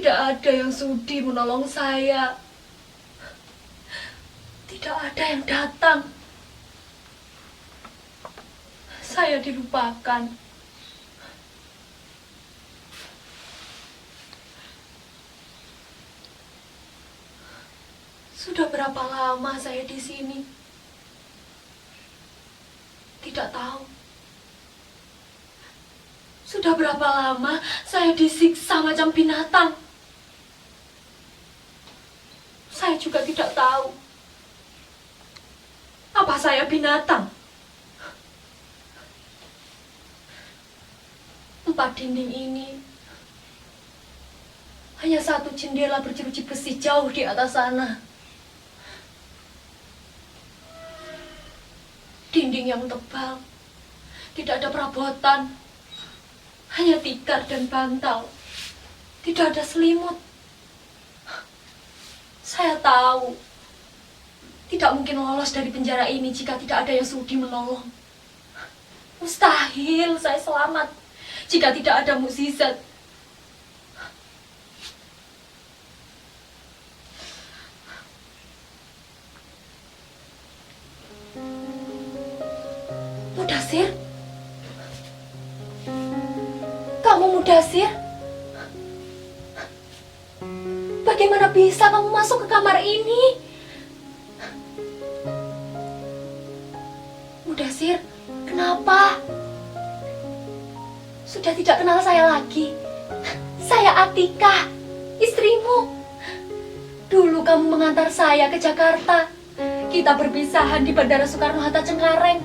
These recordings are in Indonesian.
Tidak ada yang sudi menolong saya. Tidak ada yang datang. Saya dilupakan. Sudah berapa lama saya di sini? Tidak tahu. Sudah berapa lama saya disiksa macam binatang? Saya juga tidak tahu. Apa saya binatang? 4 dinding ini hanya satu jendela berjeruji besi jauh di atas sana. Dinding yang tebal, tidak ada perabotan, hanya tikar dan bantal, tidak ada selimut. Saya tahu tidak mungkin lolos dari penjara ini jika tidak ada yang sudi menolong. Mustahil saya selamat jika tidak ada mukjizat. Mudasir? Kamu Mudasir? Bagaimana bisa kamu masuk ke kamar ini? Mudasir, kenapa? Sudah tidak kenal saya lagi. Saya Atika, istrimu. Dulu kamu mengantar saya ke Jakarta. Kita berpisahan di Bandara Soekarno-Hatta Cengkareng.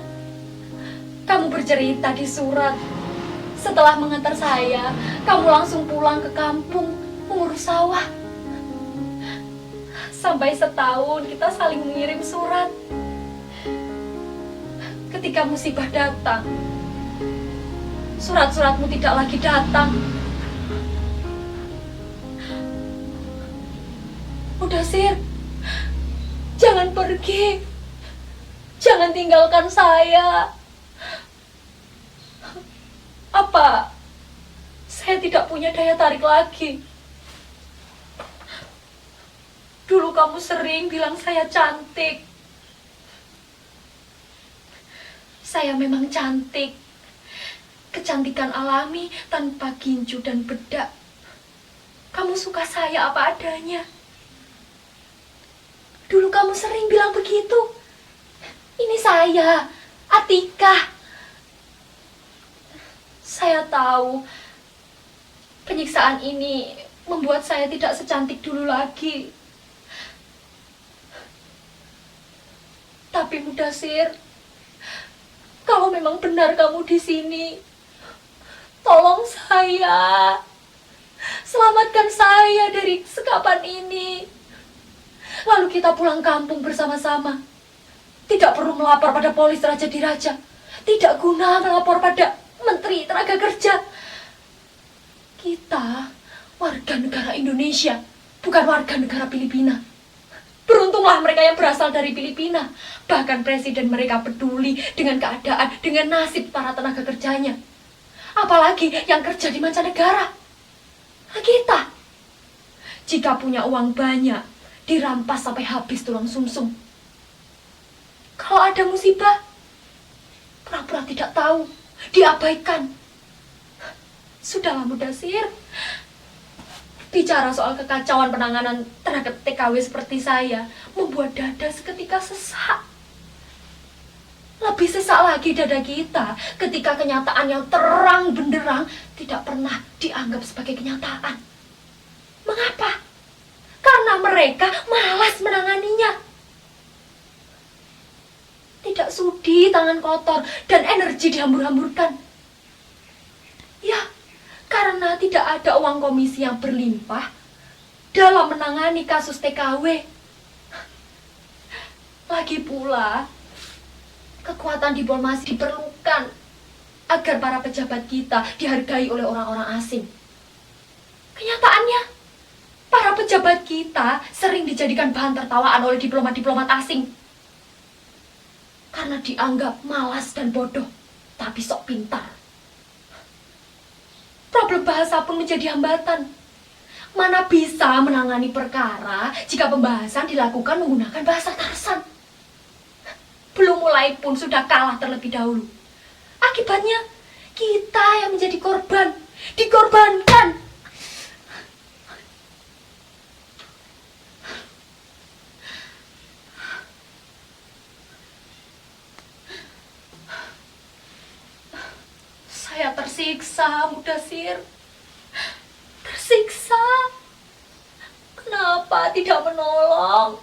Kamu bercerita di surat. Setelah mengantar saya, kamu langsung pulang ke kampung mengurus sawah. Sampai setahun kita saling mengirim surat. Ketika musibah datang, surat-suratmu tidak lagi datang. Mudasir, jangan pergi. Jangan tinggalkan saya. Apa saya tidak punya daya tarik lagi? Dulu kamu sering bilang saya cantik. Saya memang cantik. Kecantikan alami tanpa ginju dan bedak. Kamu suka saya apa adanya. Dulu kamu sering bilang begitu. Ini saya, Atika. Saya tahu penyiksaan ini membuat saya tidak secantik dulu lagi. Tapi Mudasir, kalau memang benar kamu di sini, tolong saya. Selamatkan saya dari sekapan ini. Lalu kita pulang kampung bersama-sama. Tidak perlu melapor pada polis Raja Diraja. Tidak guna melapor pada Menteri Tenaga Kerja. Kita warga negara Indonesia, bukan warga negara Filipina. Beruntunglah mereka yang berasal dari Filipina. Bahkan presiden mereka peduli dengan keadaan, dengan nasib para tenaga kerjanya. Apalagi yang kerja di mancanegara. Nah, kita, jika punya uang banyak, dirampas sampai habis tulang sumsum. Kalau ada musibah, pura-pura tidak tahu, diabaikan. Sudahlah Mudasir. Bicara soal kekacauan penanganan tenaga TKW seperti saya membuat dada seketika sesak. Lebih sesak lagi dada kita ketika kenyataan yang terang benderang tidak pernah dianggap sebagai kenyataan. Mengapa? Karena mereka malas menanganinya. Tidak sudi tangan kotor dan energi dihambur-hamburkan. Ya, karena tidak ada uang komisi yang berlimpah dalam menangani kasus TKW. Lagi pula, kekuatan diplomasi diperlukan agar para pejabat kita dihargai oleh orang-orang asing. Kenyataannya, para pejabat kita sering dijadikan bahan tertawaan oleh diplomat-diplomat asing. Karena dianggap malas dan bodoh, tapi sok pintar. Problem bahasa pun menjadi hambatan. Mana bisa menangani perkara jika pembahasan dilakukan menggunakan bahasa Tarsan. Belum mulai pun sudah kalah terlebih dahulu. Akibatnya, kita yang menjadi korban, dikorbankan. Saya tersiksa, Mudasir. Tersiksa. Kenapa tidak menolong?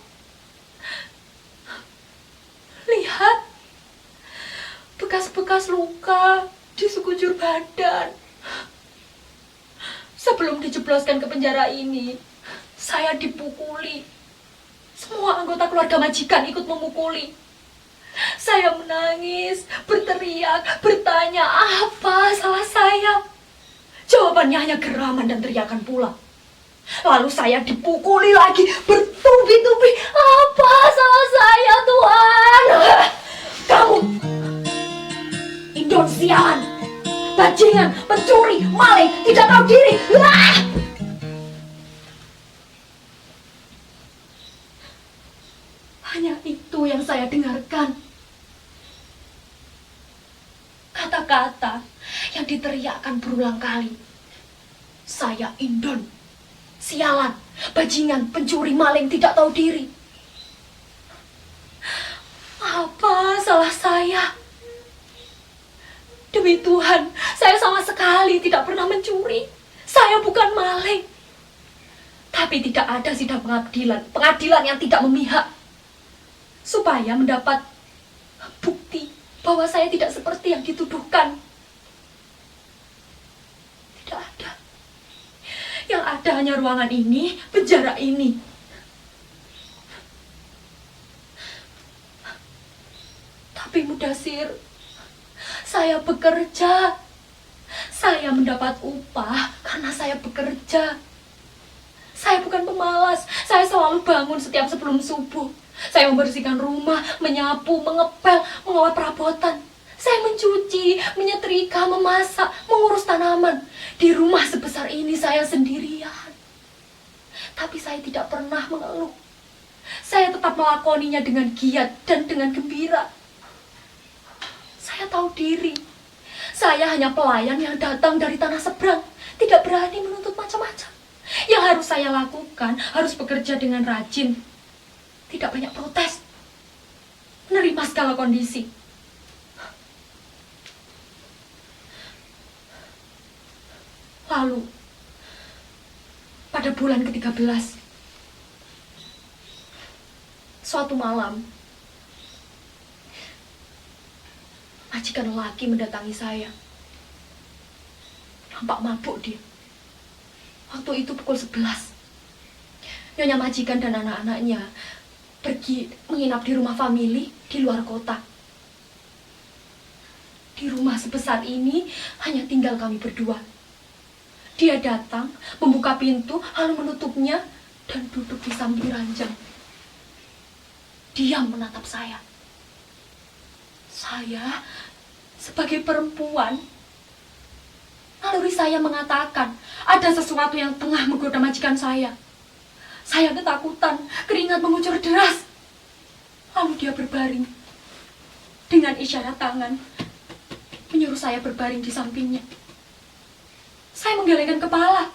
Lihat, bekas-bekas luka di sekujur badan. Sebelum dijebloskan ke penjara ini, saya dipukuli. Semua anggota keluarga majikan ikut memukuli. Saya menangis, berteriak, bertanya apa salah saya. Jawabannya hanya geraman dan teriakan pula. Lalu saya dipukuli lagi, bertubi-tubi. Apa salah saya, Tuhan? Kamu, Indon sialan, bajingan, pencuri, maling, tidak tahu diri. Hanya itu yang saya dengarkan. Kata-kata yang diteriakkan berulang kali. Saya Indon, sialan, bajingan, pencuri, maling, tidak tahu diri. Apa salah saya? Demi Tuhan, saya sama sekali tidak pernah mencuri. Saya bukan maling. Tapi tidak ada sidang pengadilan yang tidak memihak. Supaya mendapat bukti bahwa saya tidak seperti yang dituduhkan. Tidak ada. Yang ada hanya ruangan ini, penjara ini. Tapi Mudasir, saya bekerja. Saya mendapat upah karena saya bekerja. Saya bukan pemalas. Saya selalu bangun setiap sebelum subuh. Saya membersihkan rumah, menyapu, mengepel, mengawat perabotan. Saya mencuci, menyetrika, memasak, mengurus tanaman. Di rumah sebesar ini saya sendirian. Tapi saya tidak pernah mengeluh. Saya tetap melakoninya dengan giat dan dengan gembira. Saya tahu diri. Saya hanya pelayan yang datang dari tanah seberang. Tidak berani menuntut macam-macam. Yang harus saya lakukan, harus bekerja dengan rajin. Tidak banyak protes. Menerima segala kondisi. Lalu, pada bulan ke-13, suatu malam, majikan lelaki mendatangi saya. Nampak mabuk dia. Waktu itu pukul 11. Nyonya majikan dan anak-anaknya pergi menginap di rumah famili di luar kota. Di rumah sebesar ini hanya tinggal kami berdua. Dia datang, membuka pintu, lalu menutupnya dan duduk di samping ranjang. Diam menatap saya. Saya sebagai perempuan, naluri saya mengatakan ada sesuatu yang tengah menggoda majikan saya. Saya ketakutan, keringat mengucur deras. Lalu dia berbaring. Dengan isyarat tangan, menyuruh saya berbaring di sampingnya. Saya menggelengkan kepala,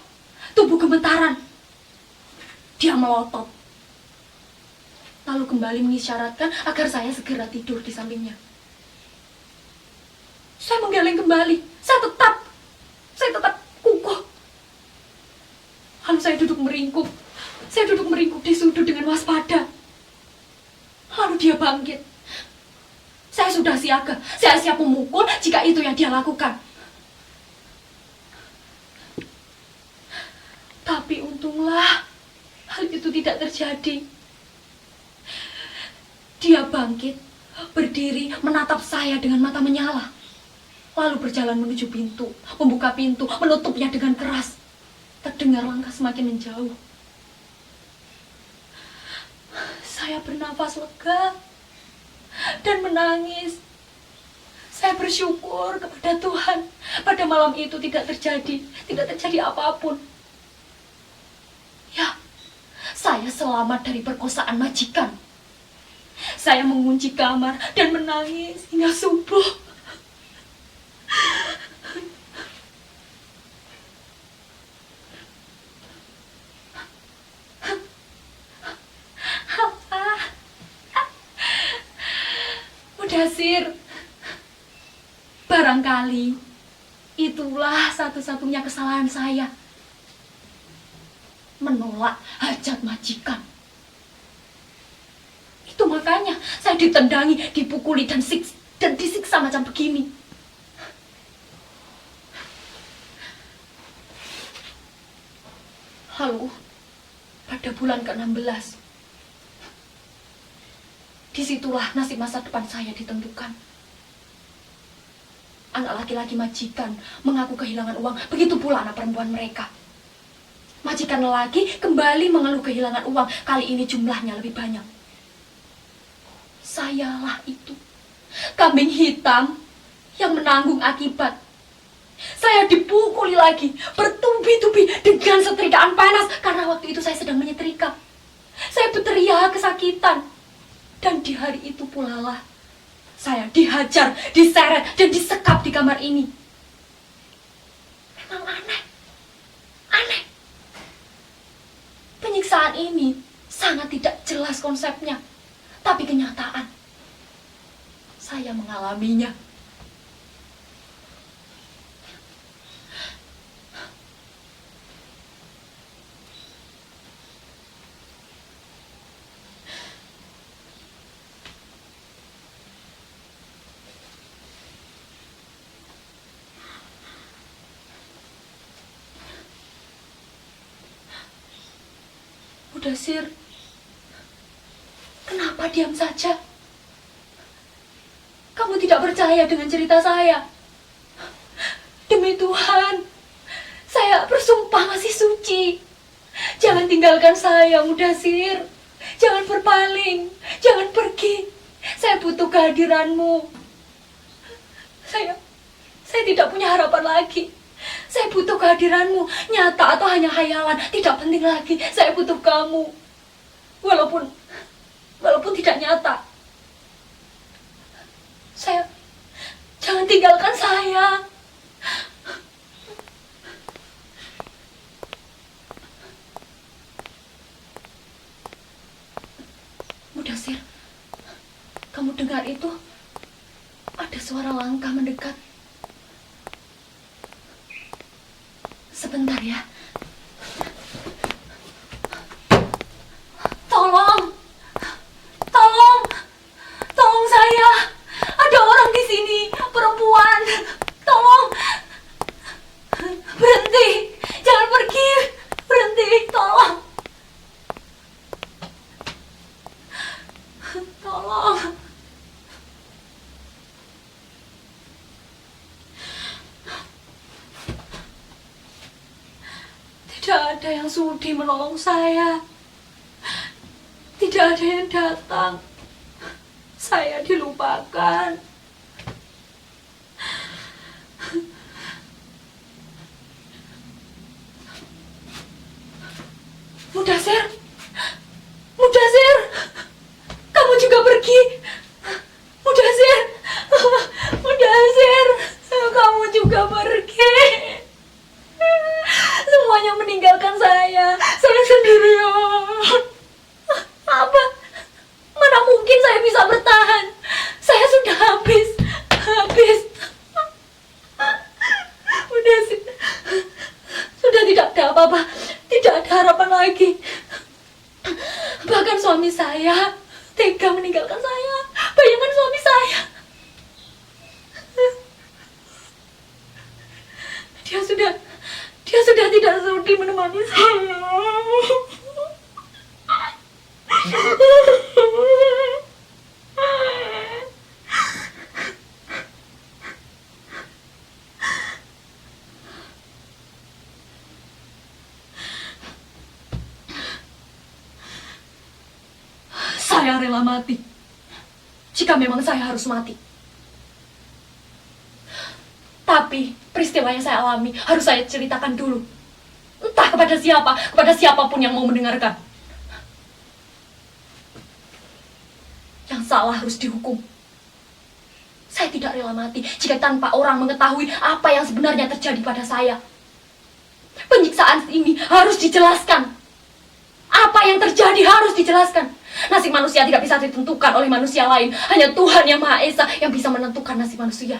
tubuh gemetaran. Dia melotot. Lalu kembali mengisyaratkan agar saya segera tidur di sampingnya. Saya menggeleng kembali. Saya tetap kukuh. Lalu saya duduk meringkuk. Saya duduk meringkuk di sudut dengan waspada. Lalu dia bangkit. Saya sudah siaga. Saya siap memukul jika itu yang dia lakukan. Tapi untunglah hal itu tidak terjadi. Dia bangkit, berdiri, menatap saya dengan mata menyala. Lalu berjalan menuju pintu, membuka pintu, menutupnya dengan keras. Terdengar langkah semakin menjauh. Saya bernafas lega dan menangis. Saya bersyukur kepada Tuhan. Pada malam itu tidak terjadi apapun. Ya, saya selamat dari perkosaan majikan. Saya mengunci kamar dan menangis hingga subuh. Mudasir, barangkali itulah satu-satunya kesalahan saya. Menolak hajat majikan. Itu makanya saya ditendangi, dipukuli, dan disiksa macam begini. Lalu, pada bulan ke-16, disitulah nasib masa depan saya ditentukan. Anak laki-laki majikan mengaku kehilangan uang, begitu pula anak perempuan mereka. Majikan lelaki kembali mengeluh kehilangan uang, kali ini jumlahnya lebih banyak. Sayalah itu, kambing hitam yang menanggung akibat. Saya dipukuli lagi, bertubi-tubi dengan setrikaan panas, karena waktu itu saya sedang menyetrika. Saya berteriak kesakitan. Dan di hari itu pula lah, saya dihajar, diseret, dan disekap di kamar ini. Memang aneh. Aneh. Penyiksaan ini sangat tidak jelas konsepnya, tapi kenyataan. Saya mengalaminya. Mudasir, kenapa diam saja? Kamu tidak percaya dengan cerita saya? Demi Tuhan, saya bersumpah masih suci. Jangan tinggalkan saya, Mudasir. Jangan berpaling, jangan pergi. Saya butuh kehadiranmu. Saya tidak punya harapan lagi. Saya butuh kehadiranmu, nyata atau hanya khayalan, tidak penting lagi. Saya butuh kamu, walaupun tidak nyata. Jangan tinggalkan saya. Mudasir, kamu dengar itu? Ada suara langkah mendekat. Sebentar ya. Tolong. Tolong saya. Ada orang di sini, perempuan. Tolong. Berhenti. Jangan pergi. Berhenti, tolong. Tolong. Tidak ada yang sudi menolong saya. Tidak ada yang datang. Saya dilupakan. Mudasir, kamu juga pergi. Mudasir, kamu juga pergi. Semuanya meninggalkan saya sendirian. Apa? Mana mungkin saya bisa bertahan? Saya sudah habis. Mudasir, sudah tidak ada apa-apa, tidak ada harapan lagi. Bahkan suami saya tega meninggalkan saya. Bayangkan suami saya. Dia sudah tidak sudi menemani saya. Saya rela mati jika memang saya harus mati. Tapi peristiwa yang saya alami harus saya ceritakan dulu. Entah kepada siapa, kepada siapapun yang mau mendengarkan. Yang salah harus dihukum. Saya tidak rela mati jika tanpa orang mengetahui apa yang sebenarnya terjadi pada saya. Penyiksaan ini harus dijelaskan. Apa yang terjadi harus dijelaskan. Nasib manusia tidak bisa ditentukan oleh manusia lain. Hanya Tuhan yang Maha Esa yang bisa menentukan nasib manusia.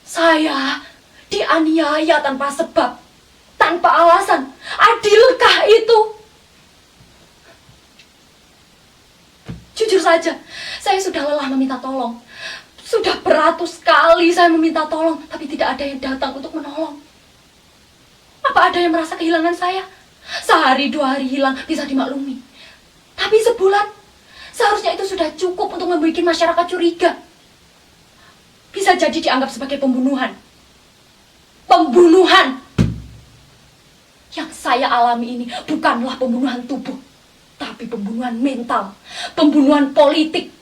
Saya dianiaya tanpa sebab, tanpa alasan. Adilkah itu? Jujur saja, saya sudah lelah meminta tolong. Sudah beratus kali saya meminta tolong, tapi tidak ada yang datang untuk menolong. Apa ada yang merasa kehilangan saya? Sehari 2 hari hilang bisa dimaklumi. Tapi sebulan, seharusnya itu sudah cukup untuk membuat masyarakat curiga. Bisa jadi dianggap sebagai pembunuhan. Pembunuhan! Yang saya alami ini bukanlah pembunuhan tubuh, tapi pembunuhan mental, pembunuhan politik.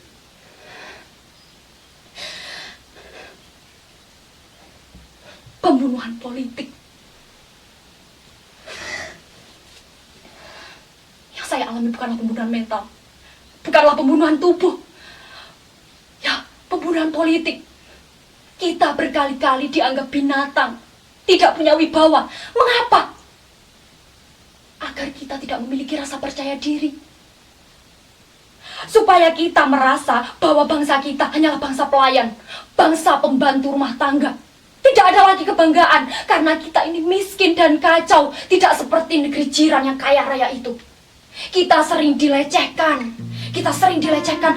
Pembunuhan politik. Yang saya alami bukanlah pembunuhan mental, bukanlah pembunuhan tubuh. Ya, pembunuhan politik. Kita berkali-kali dianggap binatang, tidak punya wibawa. Mengapa? Agar kita tidak memiliki rasa percaya diri. Supaya kita merasa bahwa bangsa kita hanyalah bangsa pelayan, bangsa pembantu rumah tangga. Tidak ada lagi kebanggaan karena kita ini miskin dan kacau, tidak seperti negeri jiran yang kaya raya itu. Kita sering dilecehkan,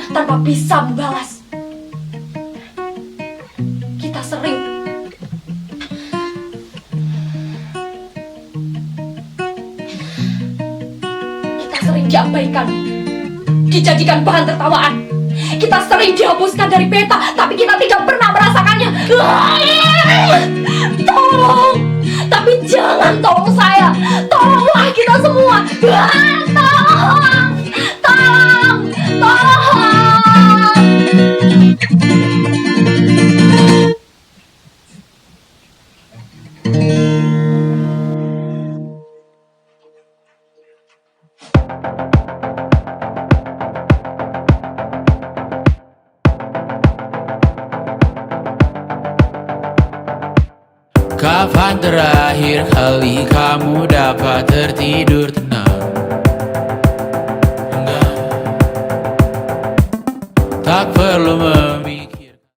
tanpa bisa membalas. Kita sering diabaikan, dijadikan bahan tertawaan. Kita sering dihapuskan dari peta, tapi kita tidak pernah merasakannya. Tolong, tapi jangan tolong saya. Tolonglah kita semua. Tolong, tolong, tolong. Kapan terakhir kali kamu dapat tertidur tenang? Enggak. Tak perlu